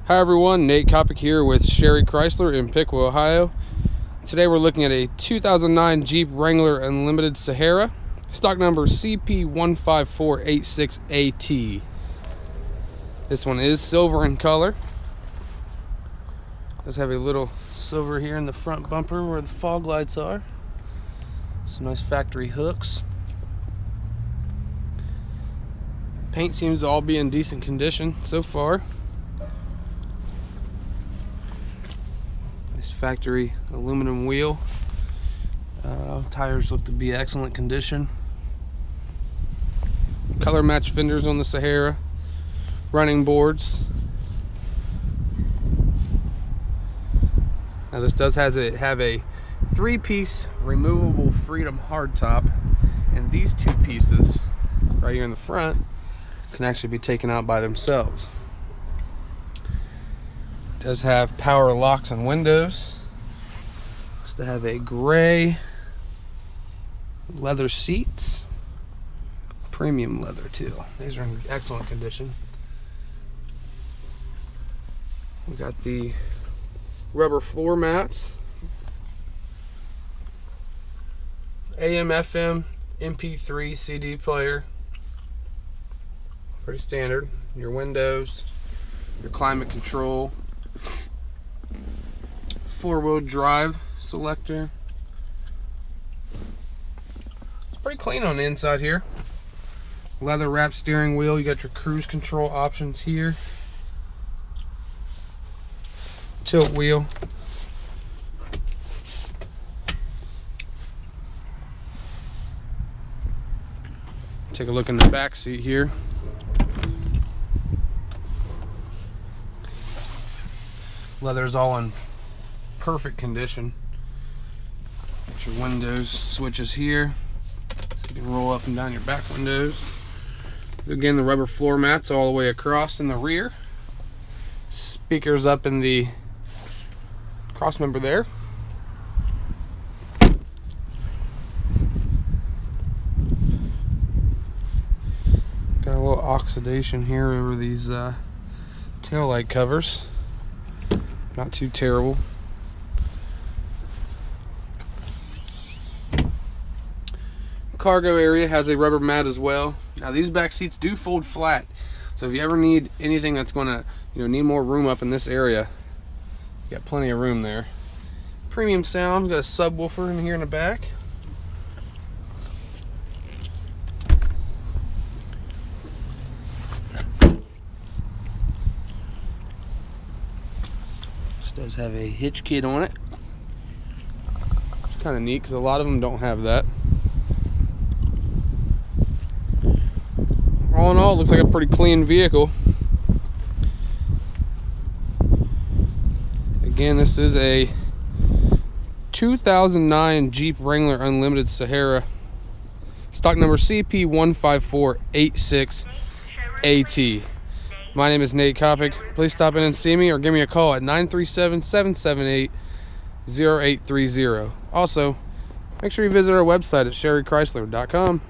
Hi everyone, Nate Kopic here with Sherry Chrysler in Piqua, Ohio. Today we're looking at a 2009 Jeep Wrangler Unlimited Sahara, stock number CP15486AT. This one is silver in color. Does have a little silver here in the front bumper where the fog lights are. Some nice factory hooks. Paint seems to all be in decent condition so far. Nice factory aluminum wheel. Tires look to be excellent condition. Color match fenders on the Sahara. Running boards. Now this does have a 3-piece removable Freedom hardtop, and these 2 pieces right here in the front can actually be taken out by themselves. It does have power locks and windows. Looks to have a gray leather seats. Premium leather too. These are in excellent condition. We got the rubber floor mats. AM, FM, MP3, CD player. Pretty standard. Your windows, your climate control, 4-wheel drive selector. It's pretty clean on the inside here. Leather wrapped steering wheel. You got your cruise control options here. Tilt wheel. Take a look in the back seat here. Leather's all in perfect condition. Got your windows switches here, so you can roll up and down your back windows. Again, the rubber floor mats all the way across in the rear. Speakers up in the cross member there. Got a little oxidation here over these tail light covers. Not too terrible. Cargo area has a rubber mat as well. Now these back seats do fold flat, so if you ever need anything that's going to need more room up in this area, you got plenty of room there. Premium sound, got a subwoofer in here in the back. This does have a hitch kit on it. It's kind of neat because a lot of them don't have that. All in all, it looks like a pretty clean vehicle. Again, this is a 2009 Jeep Wrangler Unlimited Sahara, stock number CP15486AT. My name is Nate Kopic. Please stop in and see me or give me a call at 937-778-0830. Also, make sure you visit our website at sherrychrysler.com.